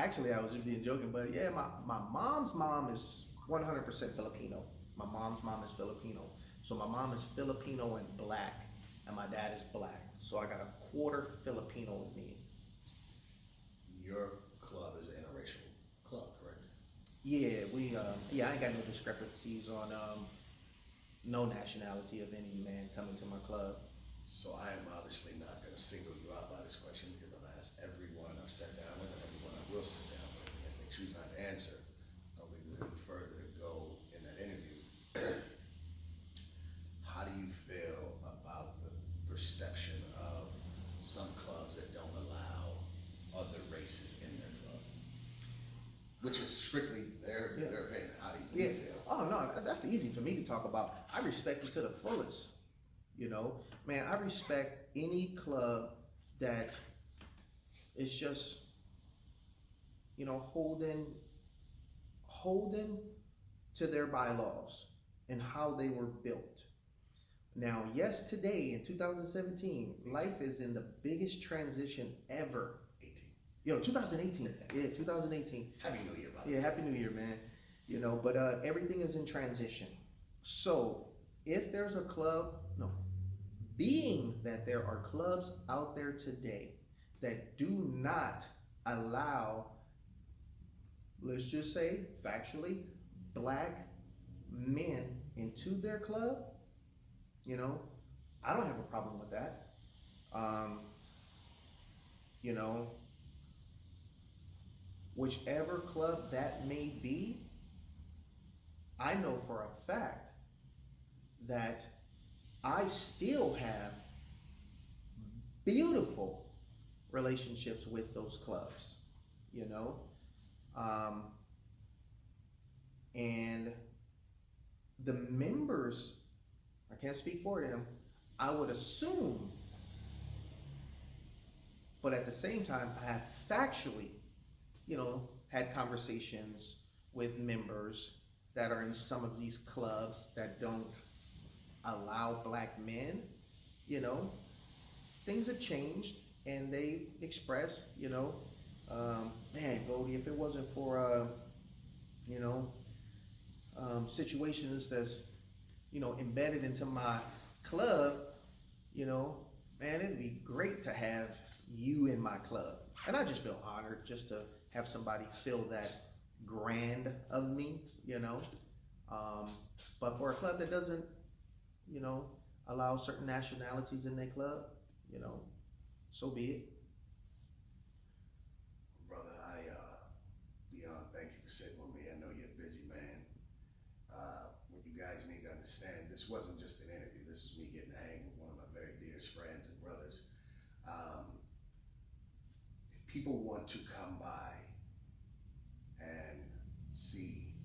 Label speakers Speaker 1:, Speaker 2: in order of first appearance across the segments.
Speaker 1: actually, I was just being joking, but yeah, my mom's mom is 100% Filipino. My mom's mom is Filipino. So my mom is Filipino and black, and my dad is black. So I got a quarter Filipino in me.
Speaker 2: Your club is an interracial club, correct?
Speaker 1: Yeah, I ain't got no discrepancies on no nationality of any man coming to my club.
Speaker 2: So I am obviously not going to single you out by this question because I've asked everyone I've sat down with and everyone I will sit down with, and if they choose not to answer, I don't think there's any further to go in that interview. How do you feel about the perception of some clubs that don't allow other races in their club? Which is strictly their opinion. How do you feel?
Speaker 1: Oh no, that's easy for me to talk about. I respect it to the fullest. You know, man, I respect any club that is just, you know, holding to their bylaws and how they were built. Now, yes, today in 2017, life is in the biggest transition ever.
Speaker 2: 18.
Speaker 1: You know, 2018. Yeah, 2018.
Speaker 2: Happy New Year, brother.
Speaker 1: Yeah, Happy New Year, man. You know, but everything is in transition. So if there's a club, no, being that there are clubs out there today that do not allow, let's just say factually, black men into their club, you know, I don't have a problem with that. You know, whichever club that may be, I know for a fact that I still have beautiful relationships with those clubs, you know, and the members, I can't speak for them, I would assume, but at the same time, I have factually, you know, had conversations with members that are in some of these clubs that don't allow black men. You know, things have changed and they expressed, you know, man, Goldie, if it wasn't for, you know, situations that's, you know, embedded into my club, you know, man, it'd be great to have you in my club. And I just feel honored just to have somebody feel that grand of me, you know. But for a club that doesn't, you know, allow certain nationalities in their club, you know, so be it.
Speaker 2: Brother, Beyond, thank you for sitting with me. I know you're a busy man. What you guys need to understand, this wasn't just an interview. This was me getting to hang with one of my very dearest friends and brothers. If people want to come by and see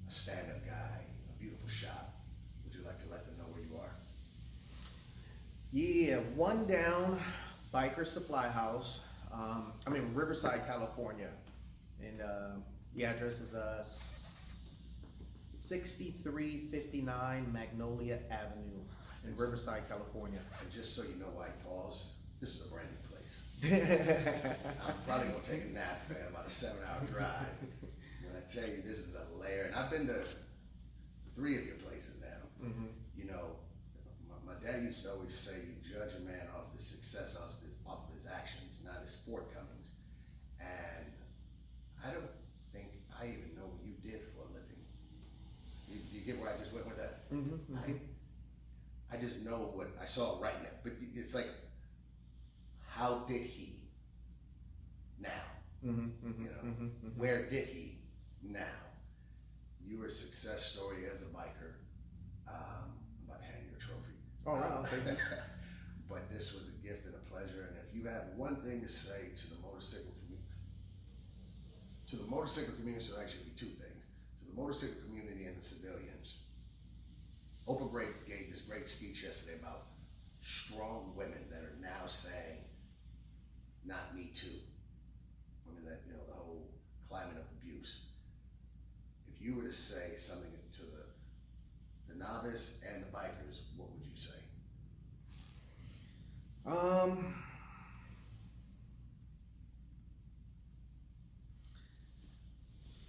Speaker 2: a stand-up guy, a beautiful shop, would you like to let them know where you are?
Speaker 1: Yeah, one down, Biker Supply House. I'm in Riverside, California, and the address is 6359 Magnolia Avenue in Riverside, California.
Speaker 2: And just so you know why I paused, this is a brand new place. I'm probably gonna take a nap because I got about a 7-hour drive. When I tell you this is a layer, and I've been to 3 of your places now.
Speaker 1: Mm-hmm.
Speaker 2: You know, my dad used to always say, you judge a man off his success, off of his actions, not his forthcomings. And I don't think I even know what you did for a living. You get where I just went with that?
Speaker 1: Mm-hmm, mm-hmm.
Speaker 2: I just know what I saw right now, but it's like, how did he now?
Speaker 1: Mm-hmm, mm-hmm,
Speaker 2: You know,
Speaker 1: mm-hmm, mm-hmm.
Speaker 2: where did he now? You were a success story as a biker. I'm about to hand you a trophy.
Speaker 1: All right, okay.
Speaker 2: But this was a gift and a pleasure. And if you have one thing to say to the motorcycle community, so actually be 2 things. To the motorcycle community and the civilians. Oprah gave this great speech yesterday about strong women that are now saying, not me too. Women that, you know, the whole climate of abuse. If you were to say something to the novice and the bikers, what would you say?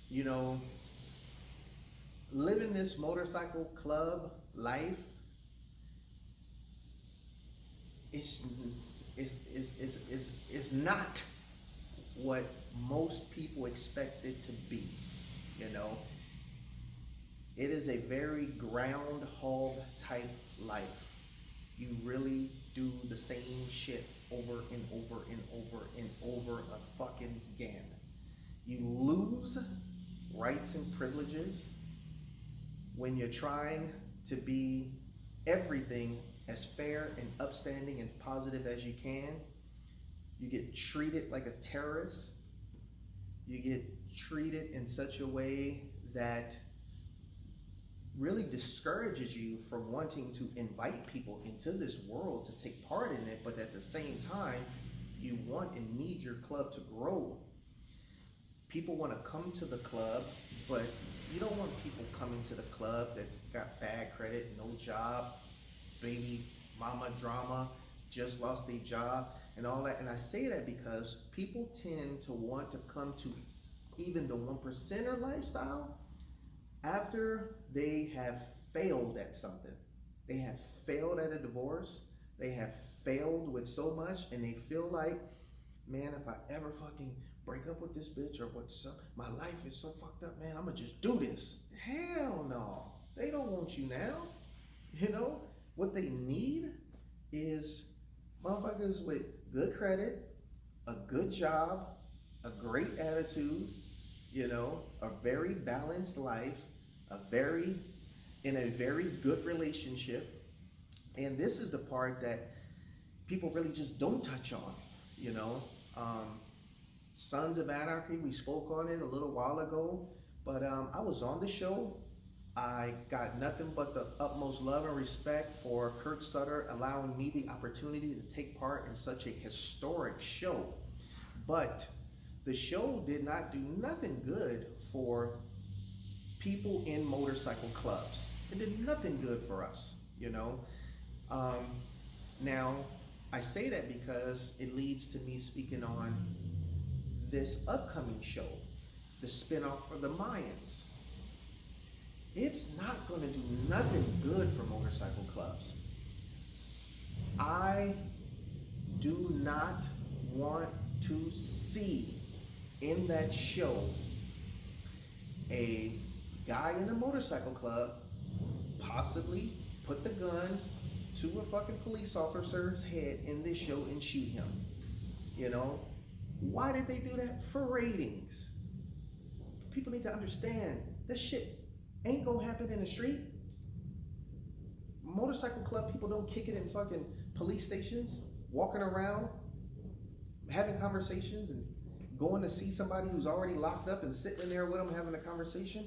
Speaker 1: you know, living this motorcycle club life is is not what most people expect it to be. You know, it is a very groundhog type life. You really do the same shit over and over and over and over fucking again. You lose rights and privileges when you're trying to be everything as fair and upstanding and positive as you can. You get treated like a terrorist. You get treated in such a way that really discourages you from wanting to invite people into this world to take part in it, but at the same time, you want and need your club to grow. People want to come to the club, but you don't want people coming to the club that got bad credit, no job, baby mama drama, just lost their job, and all that. And I say that because people tend to want to come to even the 1%er lifestyle after they have failed at something. They have failed at a divorce. They have failed with so much, and they feel like, man, if I ever fucking break up with this bitch or my life is so fucked up, man, I'm gonna just do this. Hell no. They don't want you now. You know, what they need is motherfuckers with good credit, a good job, a great attitude, you know, a very balanced life, in a very good relationship. And this is the part that people really just don't touch on, you know. Sons of Anarchy, we spoke on it a little while ago, but I was on the show. I got nothing but the utmost love and respect for Kurt Sutter allowing me the opportunity to take part in such a historic show. But the show did not do nothing good for people in motorcycle clubs. It did nothing good for us, you know. Now, I say that because it leads to me speaking on this upcoming show, the spinoff for the Mayans. It's not going to do nothing good for motorcycle clubs. I do not want to see in that show a guy in a motorcycle club possibly put the gun to a fucking police officer's head in this show and shoot him. You know, why did they do that? For ratings. People need to understand this shit ain't gonna happen in the street. Motorcycle club people don't kick it in fucking police stations, walking around, having conversations and going to see somebody who's already locked up and sitting in there with them having a conversation.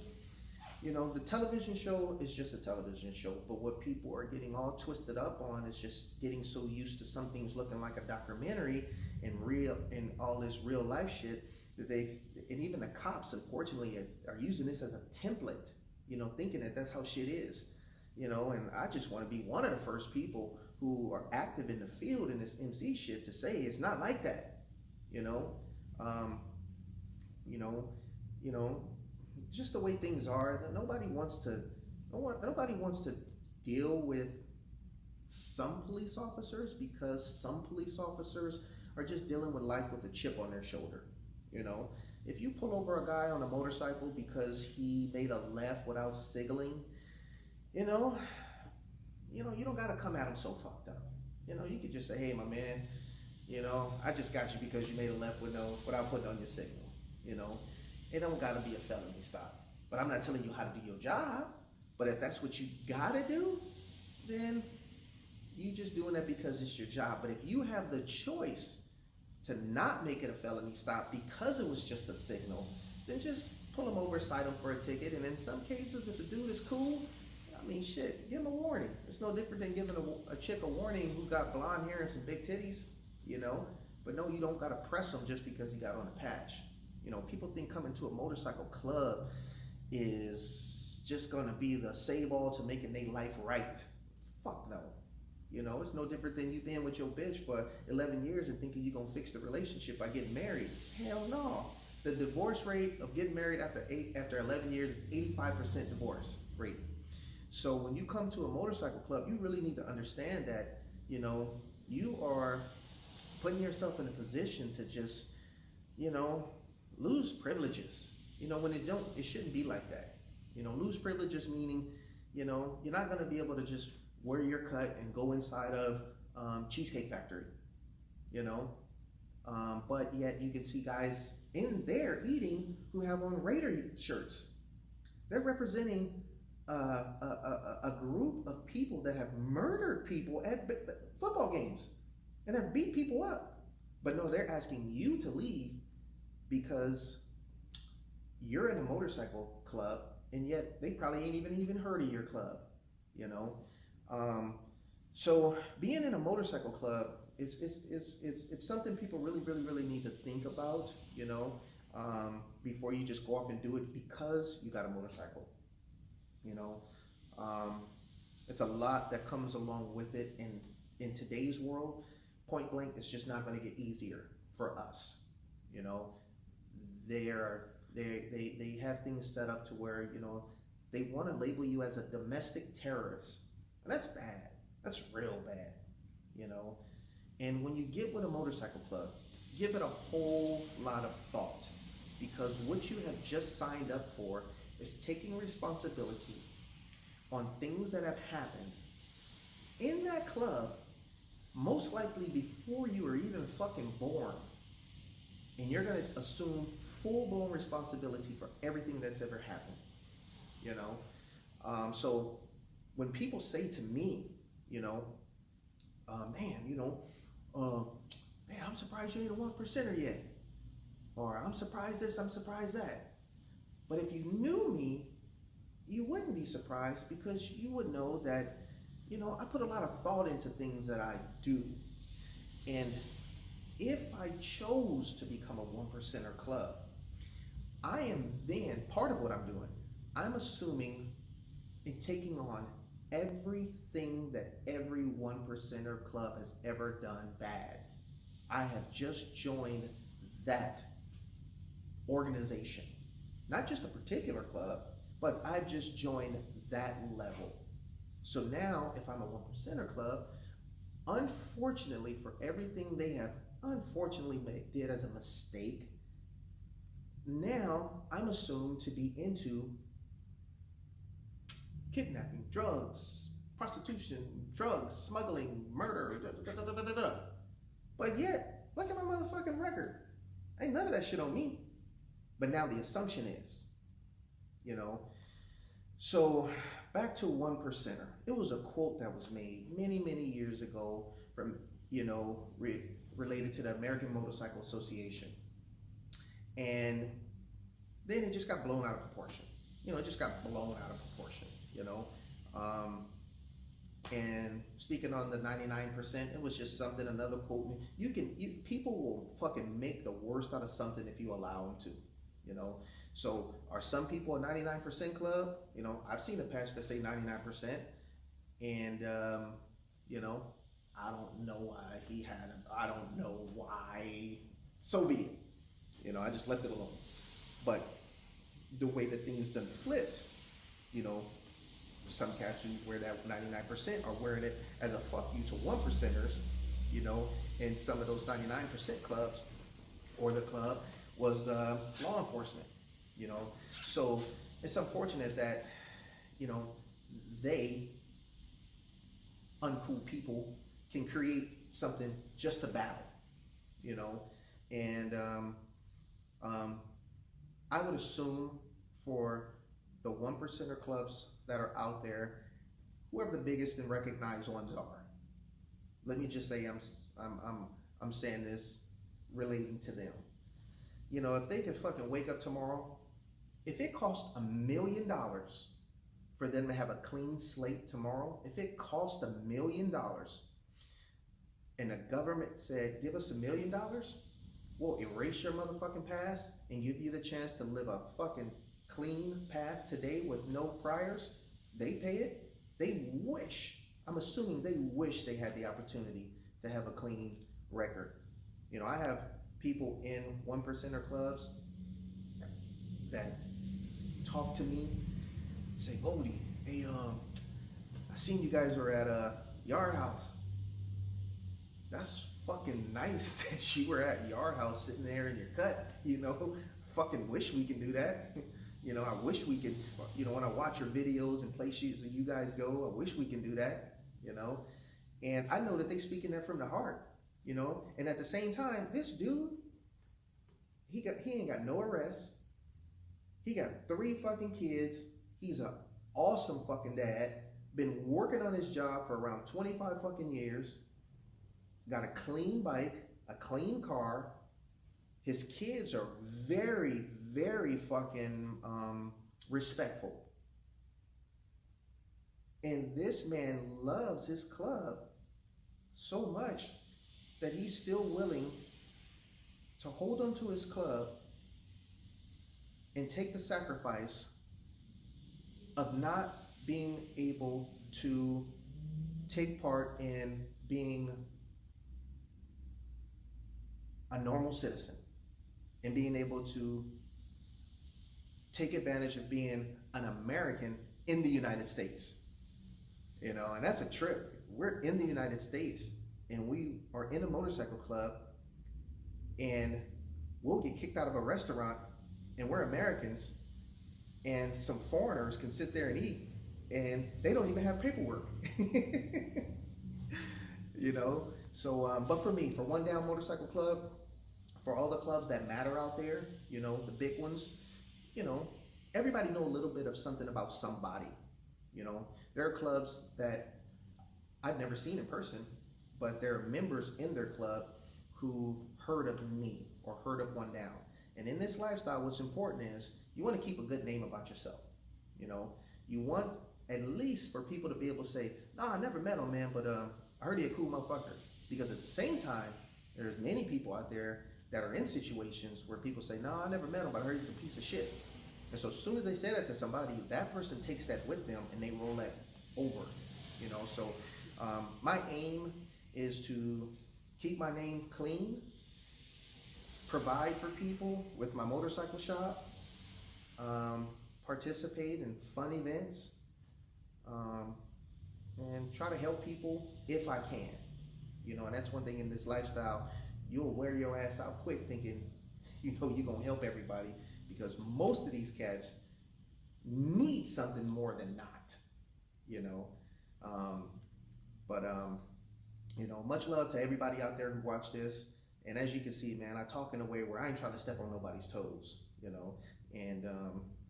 Speaker 1: You know, the television show is just a television show, but what people are getting all twisted up on is just getting so used to some things looking like a documentary and real and all this real life shit that and even the cops, unfortunately, are using this as a template, you know, thinking that that's how shit is, you know. And I just want to be one of the first people who are active in the field in this MC shit to say it's not like that, you know. You know, just the way things are. Nobody wants to deal with some police officers, because some police officers are just dealing with life with a chip on their shoulder. You know, if you pull over a guy on a motorcycle because he made a left without signaling, you don't gotta come at him so fucked up. You know, you could just say, hey, my man, you know, I just got you because you made a left without putting on your signal. You know, it don't gotta be a felony stop. But I'm not telling you how to do your job. But if that's what you gotta do, then you just doing that because it's your job. But if you have the choice to not make it a felony stop because it was just a signal, then just pull him over, cite him for a ticket. And in some cases, if the dude is cool, I mean, shit, give him a warning. It's no different than giving a chick a warning who got blonde hair and some big titties, you know. But no, you don't gotta press him just because he got on a patch. You know, people think coming to a motorcycle club is just gonna be the save all to making their life right. Fuck no. You know, it's no different than you being with your bitch for 11 years and thinking you're gonna fix the relationship by getting married. Hell no. The divorce rate of getting married after 11 years is 85% divorce rate. So when you come to a motorcycle club, you really need to understand that, you know, you are putting yourself in a position to just, you know, lose privileges. You know, when it shouldn't be like that. You know, lose privileges meaning, you know, you're not gonna be able to just wear your cut and go inside of Cheesecake Factory, you know. But yet you can see guys in there eating who have on Raider shirts. They're representing a group of people that have murdered people at football games and have beat people up. But no, they're asking you to leave because you're in a motorcycle club, and yet they probably ain't even heard of your club, you know. So being in a motorcycle club it's something people really need to think about, you know, before you just go off and do it because you got a motorcycle, you know. It's a lot that comes along with it, and in today's world, point blank, it's just not going to get easier for us, you know. They have things set up to where, you know, they want to label you as a domestic terrorist, and that's bad. That's real bad, you know. And when you get with a motorcycle club, give it a whole lot of thought, because what you have just signed up for is taking responsibility on things that have happened in that club, most likely before you were even fucking born. And you're gonna assume full-blown responsibility for everything that's ever happened, you know? So when people say to me, you know, man, you know, man, I'm surprised you ain't a 1%er yet. Or I'm surprised this, I'm surprised that. But if you knew me, you wouldn't be surprised, because you would know that, you know, I put a lot of thought into things that I do. And if I chose to become a 1%er club, I am then, part of what I'm doing, I'm assuming and taking on everything that every 1%er club has ever done bad. I have just joined that organization. Not just a particular club, but I've just joined that level. So now, if I'm a 1%er club, unfortunately for everything they have unfortunately did as a mistake, now I'm assumed to be into kidnapping, drugs, prostitution, drugs, smuggling, murder, But yet, look at my motherfucking record. Ain't none of that shit on me. But now the assumption is, you know. So back to 1%er. It was a quote that was made many years ago from, you know, related to the American Motorcycle Association. And then it just got blown out of proportion. You know, it just got blown out of proportion, you know. And speaking on the 99%, it was just something, another quote. People will fucking make the worst out of something if you allow them to, you know. So are some people a 99% club? You know, I've seen a patch that say 99%, and you know, I don't know why he had him. I don't know why. So be it. You know, I just left it alone. But the way that things done flipped, you know, some cats who wear that 99% are wearing it as a fuck you to 1%ers, you know, and some of those 99% clubs, or the club, was law enforcement, you know. So it's unfortunate that, you know, they, uncool people, can create something just to battle, you know. And I would assume for the 1%er clubs that are out there, whoever the biggest and recognized ones are, let me just say I'm saying this relating to them. You know, if they could fucking wake up tomorrow, if it cost $1 million for them to have a clean slate tomorrow, if it cost $1 million and the government said, give us $1 million, we'll erase your motherfucking past and give you the chance to live a fucking clean path today with no priors, they pay it. They wish, I'm assuming they wish they had the opportunity to have a clean record. You know, I have people in 1%er clubs that talk to me, say, Goldie, hey, I seen you guys were at Yard House. That's fucking nice that you were at Yard House sitting there in your cut, you know. Fucking wish we can do that. You know, I wish we could, you know, when I watch your videos and places that you guys go, I wish we can do that, you know. And I know that they speaking that from the heart, you know. And at the same time, this dude, he ain't got no arrests. He got 3 fucking kids. He's an awesome fucking dad. Been working on his job for around 25 fucking years. Got a clean bike, a clean car. His kids are very, very fucking respectful. And this man loves his club so much that he's still willing to hold on to his club and take the sacrifice of not being able to take part in being a normal citizen and being able to take advantage of being an American in the United States. You know, and that's a trip. We're in the United States and we are in a motorcycle club, and we'll get kicked out of a restaurant and we're Americans, and some foreigners can sit there and eat and they don't even have paperwork. You know, so but for me, for One Down Motorcycle Club, for all the clubs that matter out there, you know, the big ones, you know, everybody know a little bit of something about somebody. You know, there are clubs that I've never seen in person, but there are members in their club who've heard of me or heard of One Down. And in this lifestyle, what's important is you want to keep a good name about yourself. You know, you want at least for people to be able to say, nah, I never met him, man, but I heard he a cool motherfucker. Because at the same time, there's many people out there that are in situations where people say, nah, I never met him, but I heard he's a piece of shit. And so as soon as they say that to somebody, that person takes that with them and they roll that over, you know. So my aim is to keep my name clean, provide for people with my motorcycle shop, participate in fun events, and try to help people if I can. You know, and that's one thing in this lifestyle, you'll wear your ass out quick thinking, you know, you're gonna help everybody, because most of these cats need something more than not, you know. You know, much love to everybody out there who watch this. And as you can see, man, I talk in a way where I ain't trying to step on nobody's toes, you know. And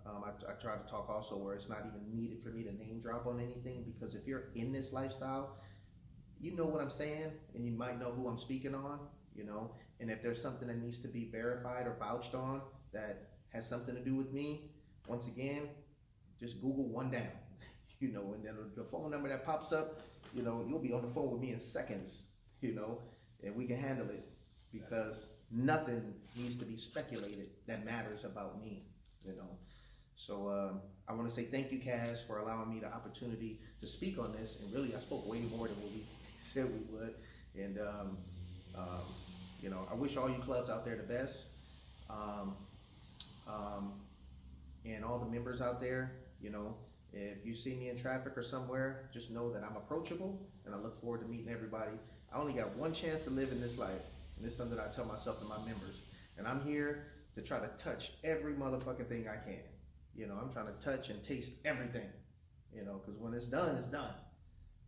Speaker 1: I try to talk also where it's not even needed for me to name drop on anything, because if you're in this lifestyle, you know what I'm saying, and you might know who I'm speaking on, you know. And if there's something that needs to be verified or vouched on that has something to do with me, once again, just Google One Down, you know, and then the phone number that pops up, you know, you'll be on the phone with me in seconds, you know, and we can handle it, because nothing needs to be speculated that matters about me, you know. So I want to say thank you, Kaz, for allowing me the opportunity to speak on this. And really, I spoke way more than what we said we would. And you know, I wish all you clubs out there the best. And all the members out there, you know, if you see me in traffic or somewhere, just know that I'm approachable, and I look forward to meeting everybody. I only got one chance to live in this life, and this is something I tell myself and my members. And I'm here to try to touch every motherfucking thing I can. You know, I'm trying to touch and taste everything, you know, because when it's done, it's done.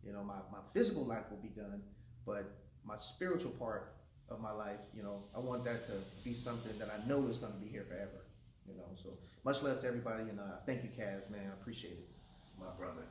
Speaker 1: You know, my physical life will be done, but my spiritual part of my life, you know, I want that to be something that I know is going to be here forever, you know. So much love to everybody, and thank you, Kaz, man. I appreciate it.
Speaker 2: My brother.